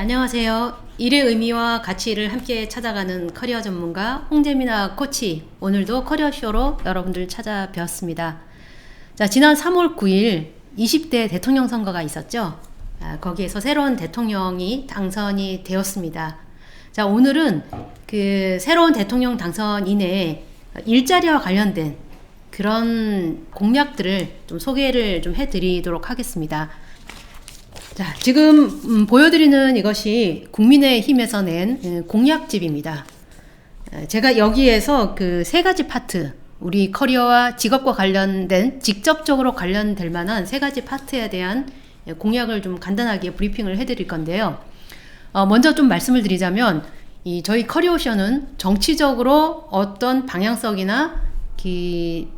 네, 안녕하세요. 일의 의미와 가치를 함께 찾아가는 커리어 전문가 홍재미나 코치. 오늘도 커리어쇼로 여러분들 찾아뵈었습니다. 자, 지난 3월 9일 20대 대통령 선거가 있었죠. 거기에서 새로운 대통령이 당선이 되었습니다. 자, 오늘은 그 새로운 대통령 당선인의 일자리와 관련된 그런 공약들을 좀 소개를 좀 해드리도록 하겠습니다. 자, 지금 보여드리는 이것이 국민의힘에서 낸 공약집입니다. 제가 여기에서 그 세 가지 파트, 우리 커리어와 직업과 관련된 직접적으로 관련될 만한 세 가지 파트에 대한 공약을 좀 간단하게 브리핑을 해드릴 건데요. 먼저 좀 말씀을 드리자면 저희 커리어쇼는 정치적으로 어떤 방향성이나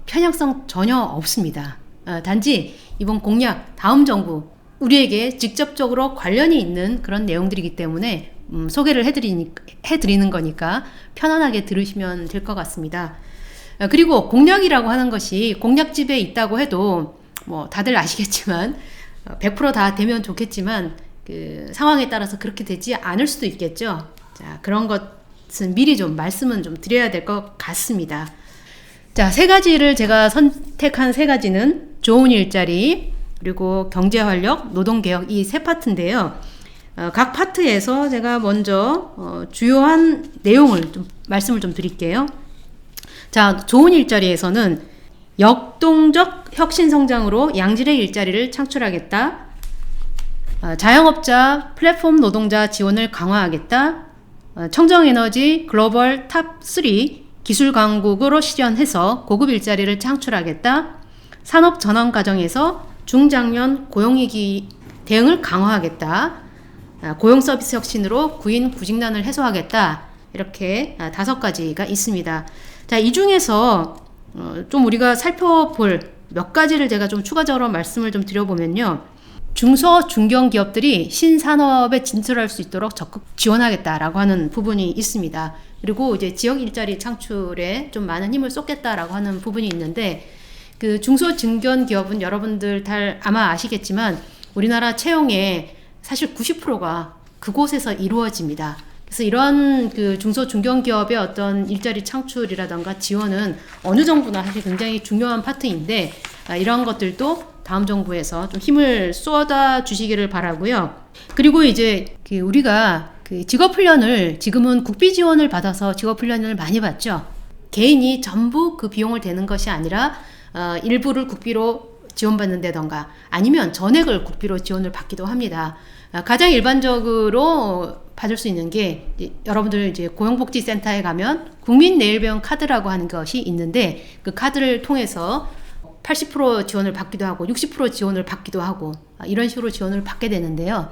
편향성 전혀 없습니다. 단지 이번 공약, 다음 정부 우리에게 직접적으로 관련이 있는 그런 내용들이기 때문에 소개를 해드리는 거니까 편안하게 들으시면 될 것 같습니다. 그리고 공약이라고 하는 것이 공약집에 있다고 해도 뭐 다들 아시겠지만 100%다 되면 좋겠지만 그 상황에 따라서 그렇게 되지 않을 수도 있겠죠. 자, 그런 것은 미리 좀 말씀은 좀 드려야 될 것 같습니다. 자, 세 가지를 제가 선택한 세 가지는 좋은 일자리, 그리고 경제활력, 노동개혁 이 세 파트인데요. 각 파트에서 제가 먼저 주요한 내용을 좀 말씀을 좀 드릴게요. 자, 좋은 일자리에서는 역동적 혁신 성장으로 양질의 일자리를 창출하겠다. 자영업자, 플랫폼 노동자 지원을 강화하겠다. 청정에너지 글로벌 탑3 기술 강국으로 실현해서 고급 일자리를 창출하겠다. 산업 전환 과정에서 중장년 고용위기 대응을 강화하겠다. 고용 서비스 혁신으로 구인 구직난을 해소하겠다. 이렇게 5가지가 있습니다. 자, 이 중에서 좀 우리가 살펴볼 몇 가지를 제가 좀 추가적으로 말씀을 좀 드려보면요. 중소 중견 기업들이 신산업에 진출할 수 있도록 적극 지원하겠다라고 하는 부분이 있습니다. 그리고 이제 지역 일자리 창출에 좀 많은 힘을 쏟겠다라고 하는 부분이 있는데, 그 중소 중견 기업은 여러분들 아마 아시겠지만 우리나라 채용의 사실 90%가 그곳에서 이루어집니다. 그래서 이런 그 중소 중견 기업의 어떤 일자리 창출이라던가 지원은 어느 정부나 사실 굉장히 중요한 파트인데, 이런 것들도 다음 정부에서 좀 힘을 쏟아 주시기를 바라고요. 그리고 이제 우리가 그 직업훈련을 지금은 국비 지원을 받아서 직업훈련을 많이 받죠. 개인이 전부 그 비용을 대는 것이 아니라 일부를 국비로 지원받는다던가 아니면 전액을 국비로 지원을 받기도 합니다. 가장 일반적으로 받을 수 있는 게 여러분들 이제 고용복지센터에 가면 국민내일배움 카드라고 하는 것이 있는데, 그 카드를 통해서 80% 지원을 받기도 하고 60% 지원을 받기도 하고 이런 식으로 지원을 받게 되는데요.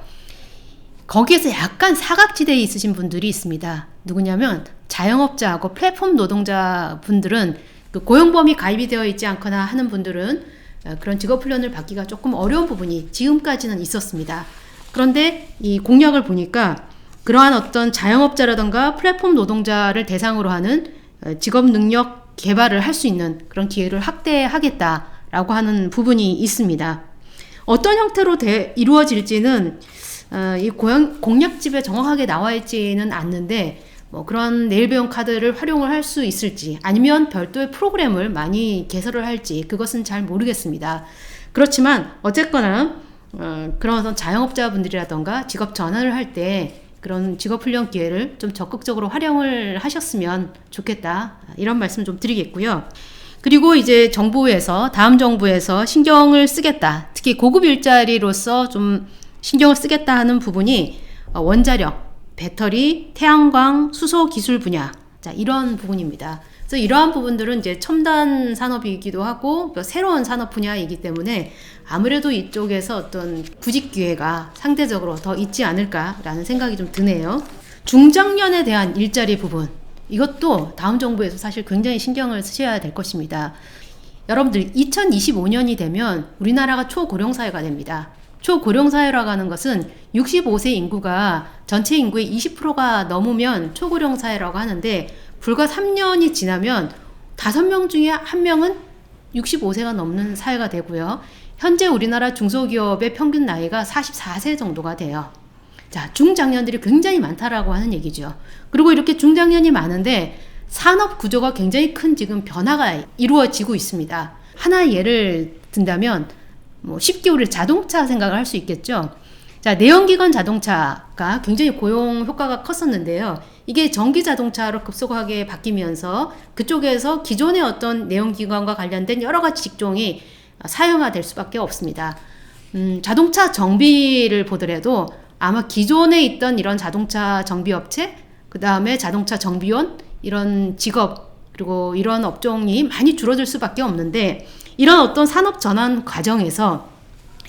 거기에서 약간 사각지대에 있으신 분들이 있습니다. 누구냐면 자영업자하고 플랫폼 노동자 분들은 그 고용보험이 가입이 되어 있지 않거나 하는 분들은 그런 직업훈련을 받기가 조금 어려운 부분이 지금까지는 있었습니다. 그런데 이 공약을 보니까 그러한 어떤 자영업자라던가 플랫폼 노동자를 대상으로 하는 직업 능력 개발을 할 수 있는 그런 기회를 확대하겠다라고 하는 부분이 있습니다. 어떤 형태로 이루어질지는 이 공약집에 정확하게 나와 있지는 않는데, 뭐 그런 내일배움 카드를 활용을 할 수 있을지 아니면 별도의 프로그램을 많이 개설을 할지 그것은 잘 모르겠습니다. 그렇지만 어쨌거나 그런 어떤 자영업자분들이라던가 직업 전환을 할 때 그런 직업훈련 기회를 좀 적극적으로 활용을 하셨으면 좋겠다, 이런 말씀 좀 드리겠고요. 그리고 이제 다음 정부에서 신경을 쓰겠다, 특히 고급 일자리로서 좀 신경을 쓰겠다 하는 부분이 원자력, 배터리, 태양광, 수소 기술 분야, 자, 이런 부분입니다. 그래서 이러한 부분들은 이제 첨단 산업이기도 하고 새로운 산업 분야이기 때문에 아무래도 이쪽에서 어떤 구직 기회가 상대적으로 더 있지 않을까라는 생각이 좀 드네요. 중장년에 대한 일자리 부분, 이것도 다음 정부에서 사실 굉장히 신경을 쓰셔야 될 것입니다. 여러분들 2025년이 되면 우리나라가 초고령사회가 됩니다. 초고령사회라고 하는 것은 65세 인구가 전체 인구의 20%가 넘으면 초고령사회라고 하는데, 불과 3년이 지나면 5명 중에 1명은 65세가 넘는 사회가 되고요. 현재 우리나라 중소기업의 평균 나이가 44세 정도가 돼요. 자, 중장년들이 굉장히 많다라고 하는 얘기죠. 그리고 이렇게 중장년이 많은데 산업 구조가 굉장히 큰 지금 변화가 이루어지고 있습니다. 하나의 예를 든다면 뭐 쉽게 우리 자동차 생각을 할 수 있겠죠. 자, 내연기관 자동차가 굉장히 고용 효과가 컸었는데요. 이게 전기 자동차로 급속하게 바뀌면서 그쪽에서 기존의 어떤 내연기관과 관련된 여러 가지 직종이 사용화될 수밖에 없습니다. 자동차 정비를 보더라도 아마 기존에 있던 이런 자동차 정비업체, 그 다음에 자동차 정비원, 이런 직업, 그리고 이런 업종이 많이 줄어들 수밖에 없는데, 이런 어떤 산업 전환 과정에서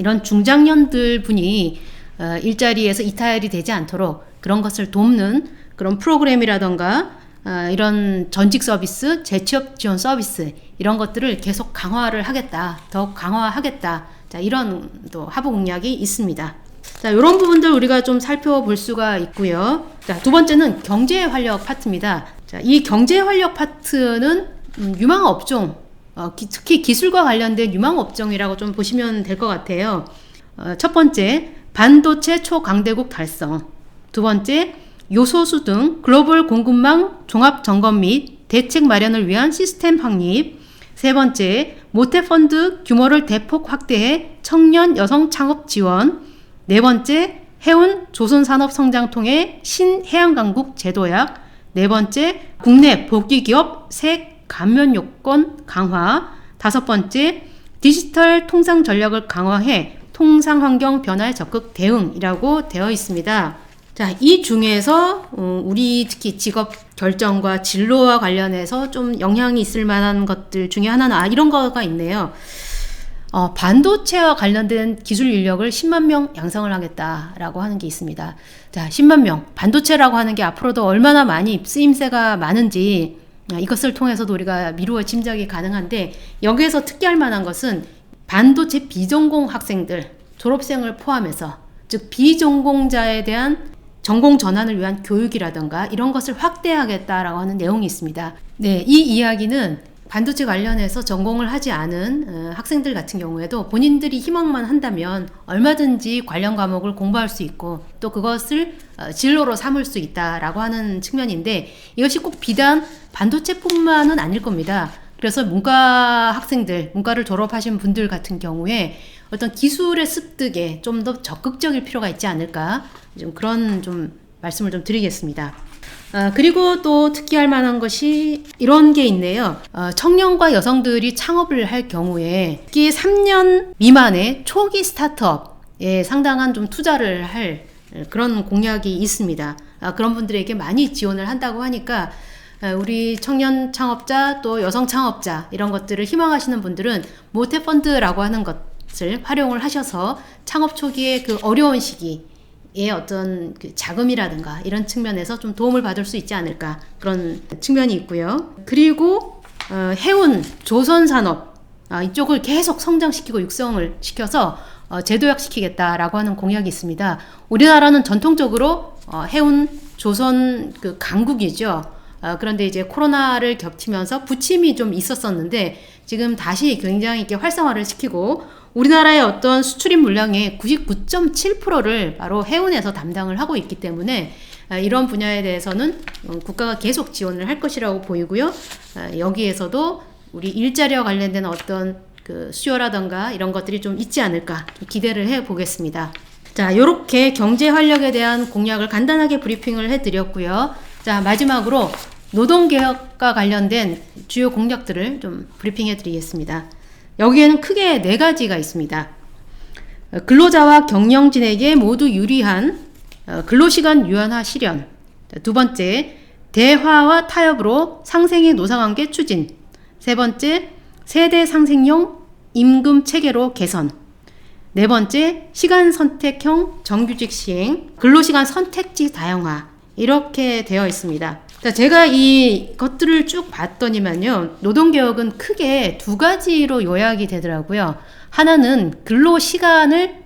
이런 중장년들 분이 일자리에서 이탈이 되지 않도록 그런 것을 돕는 그런 프로그램이라던가 이런 전직 서비스, 재취업 지원 서비스, 이런 것들을 계속 강화를 하겠다, 더욱 강화하겠다. 자, 이런 또 하부 공약이 있습니다. 자, 이런 부분들 우리가 좀 살펴볼 수가 있고요. 자, 두 번째는 경제 활력 파트입니다. 자, 이 경제 활력 파트는 유망 업종, 특히 기술과 관련된 유망 업종이라고 좀 보시면 될 것 같아요. 첫 번째, 반도체 초강대국 달성. 두 번째, 요소수 등 글로벌 공급망 종합 점검 및 대책 마련을 위한 시스템 확립. 세 번째, 모태펀드 규모를 대폭 확대해 청년 여성 창업 지원. 네 번째, 해운 조선산업 성장통해 신해양강국 제도약. 네 번째, 국내 복귀기업 세액 감면 요건 강화. 다섯 번째, 디지털 통상 전략을 강화해 통상 환경 변화에 적극 대응이라고 되어 있습니다. 자, 이 중에서 우리 특히 직업 결정과 진로와 관련해서 좀 영향이 있을 만한 것들 중에 하나는 이런 거가 있네요. 반도체와 관련된 기술 인력을 10만 명 양성을 하겠다라고 하는 게 있습니다. 자, 10만 명. 반도체라고 하는 게 앞으로도 얼마나 많이 쓰임새가 많은지 이것을 통해서도 우리가 미루어 짐작이 가능한데, 여기에서 특기할 만한 것은 반도체 비전공 학생들, 졸업생을 포함해서, 즉 비전공자에 대한 전공 전환을 위한 교육이라던가 이런 것을 확대하겠다라고 하는 내용이 있습니다. 네, 이 이야기는 반도체 관련해서 전공을 하지 않은 학생들 같은 경우에도 본인들이 희망만 한다면 얼마든지 관련 과목을 공부할 수 있고 또 그것을 진로로 삼을 수 있다라고 하는 측면인데, 이것이 꼭 비단 반도체뿐만은 아닐 겁니다. 그래서 문과 학생들, 문과를 졸업하신 분들 같은 경우에 어떤 기술의 습득에 좀 더 적극적일 필요가 있지 않을까, 좀 그런 좀 말씀을 좀 드리겠습니다. 그리고 또 특기할 만한 것이 이런 게 있네요. 청년과 여성들이 창업을 할 경우에 특히 3년 미만의 초기 스타트업에 상당한 좀 투자를 할 그런 공약이 있습니다. 그런 분들에게 많이 지원을 한다고 하니까 우리 청년 창업자 또 여성 창업자 이런 것들을 희망하시는 분들은 모태펀드라고 하는 것을 활용을 하셔서 창업 초기에 그 어려운 시기에 어떤 그 자금이라든가 이런 측면에서 좀 도움을 받을 수 있지 않을까, 그런 측면이 있고요. 그리고 해운 조선산업 이쪽을 계속 성장시키고 육성을 시켜서 제도약시키겠다라고 하는 공약이 있습니다. 우리나라는 전통적으로 해운 조선 그 강국이죠. 그런데 이제 코로나를 겹치면서 부침이 좀 있었었는데 지금 다시 굉장히 이렇게 활성화를 시키고 우리나라의 어떤 수출입 물량의 99.7%를 바로 해운에서 담당을 하고 있기 때문에 이런 분야에 대해서는 국가가 계속 지원을 할 것이라고 보이고요. 여기에서도 우리 일자리와 관련된 어떤 그 수요라던가 이런 것들이 좀 있지 않을까 좀 기대를 해 보겠습니다. 자, 이렇게 경제 활력에 대한 공약을 간단하게 브리핑을 해드렸고요. 자, 마지막으로 노동개혁과 관련된 주요 공약들을 좀 브리핑해 드리겠습니다. 여기에는 크게 4가지가 있습니다. 근로자와 경영진에게 모두 유리한 근로시간 유연화 실현. 두 번째, 대화와 타협으로 상생의 노사관계 추진. 세 번째, 세대 상생용 임금 체계로 개선. 네 번째, 시간 선택형 정규직 시행, 근로시간 선택지 다양화. 이렇게 되어 있습니다. 자, 제가 이 것들을 쭉 봤더니만요, 노동개혁은 크게 2가지로 요약이 되더라고요. 하나는 근로시간을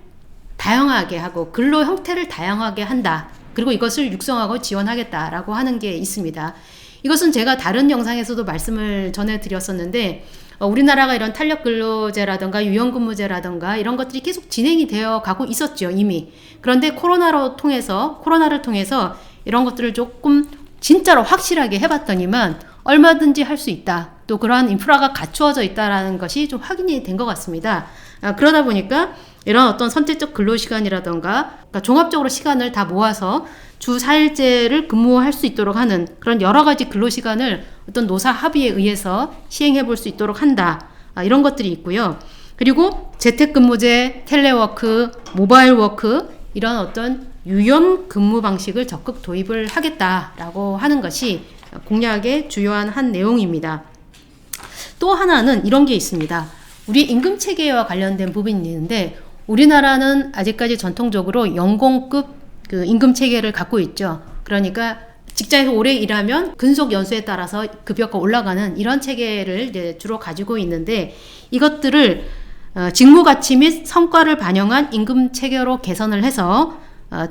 다양하게 하고 근로 형태를 다양하게 한다. 그리고 이것을 육성하고 지원하겠다라고 하는 게 있습니다. 이것은 제가 다른 영상에서도 말씀을 전해드렸었는데 우리나라가 이런 탄력 근로제라든가 유연근무제라든가 이런 것들이 계속 진행이 되어 가고 있었죠, 이미. 그런데 코로나를 통해서 이런 것들을 조금 진짜로 확실하게 해봤더니만 얼마든지 할 수 있다. 또 그러한 인프라가 갖추어져 있다라는 것이 좀 확인이 된 것 같습니다. 그러다 보니까 이런 어떤 선택적 근로시간이라던가 그러니까 종합적으로 시간을 다 모아서 주 4일제를 근무할 수 있도록 하는 그런 여러 가지 근로시간을 어떤 노사 합의에 의해서 시행해 볼 수 있도록 한다. 이런 것들이 있고요. 그리고 재택근무제, 텔레워크, 모바일워크 이런 어떤 유연 근무 방식을 적극 도입을 하겠다라고 하는 것이 공약의 주요한 한 내용입니다. 또 하나는 이런 게 있습니다. 우리 임금 체계와 관련된 부분이 있는데 우리나라는 아직까지 전통적으로 연공급 그 임금 체계를 갖고 있죠. 그러니까 직장에서 오래 일하면 근속 연수에 따라서 급여가 올라가는 이런 체계를 이제 주로 가지고 있는데 이것들을 직무 가치 및 성과를 반영한 임금 체계로 개선을 해서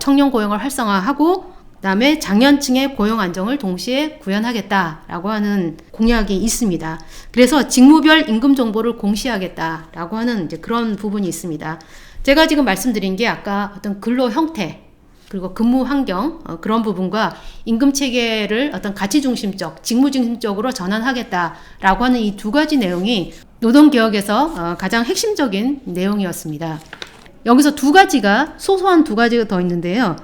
청년 고용을 활성화하고 그다음에 장년층의 고용 안정을 동시에 구현하겠다라고 하는 공약이 있습니다. 그래서 직무별 임금 정보를 공시하겠다라고 하는 이제 그런 부분이 있습니다. 제가 지금 말씀드린 게 아까 어떤 근로 형태 그리고 근무 환경 그런 부분과 임금 체계를 어떤 가치 중심적, 직무 중심적으로 전환하겠다라고 하는 이 두 가지 내용이 노동개혁에서 가장 핵심적인 내용이었습니다. 여기서 소소한 두 가지가 더 있는데요.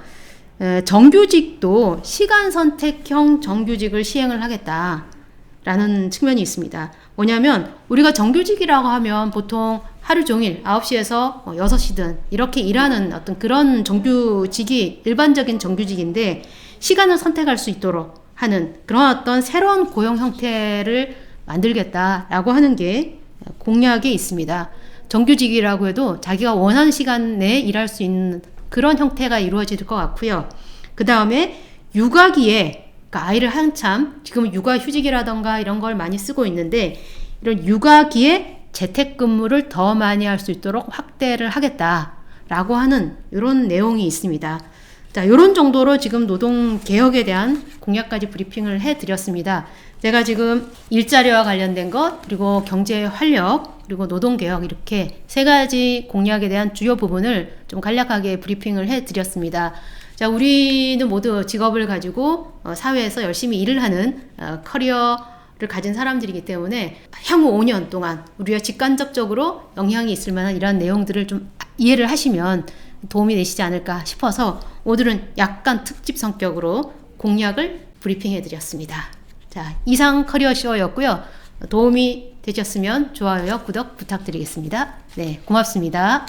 정규직도 시간 선택형 정규직을 시행을 하겠다라는 측면이 있습니다. 뭐냐면 우리가 정규직이라고 하면 보통 하루 종일 9시에서 6시든 이렇게 일하는 어떤 그런 정규직이 일반적인 정규직인데 시간을 선택할 수 있도록 하는 그런 어떤 새로운 고용 형태를 만들겠다라고 하는 게 공약에 있습니다. 정규직이라고 해도 자기가 원하는 시간 내에 일할 수 있는 그런 형태가 이루어질 것 같고요. 그 다음에 육아기에 그러니까 아이를 한참 지금 육아휴직이라던가 이런 걸 많이 쓰고 있는데 이런 육아기에 재택근무를 더 많이 할 수 있도록 확대를 하겠다라고 하는 이런 내용이 있습니다. 자, 이런 정도로 지금 노동개혁에 대한 공약까지 브리핑을 해드렸습니다. 제가 지금 일자리와 관련된 것, 그리고 경제 활력, 그리고 노동개혁 이렇게 세 가지 공약에 대한 주요 부분을 좀 간략하게 브리핑을 해드렸습니다. 자, 우리는 모두 직업을 가지고 사회에서 열심히 일을 하는 커리어를 가진 사람들이기 때문에 향후 5년 동안 우리가 직간접적으로 영향이 있을 만한 이런 내용들을 좀 이해를 하시면 도움이 되시지 않을까 싶어서 오늘은 약간 특집 성격으로 공약을 브리핑해 드렸습니다. 자, 이상 커리어쇼였고요. 도움이 되셨으면 좋아요, 구독 부탁드리겠습니다. 네, 고맙습니다.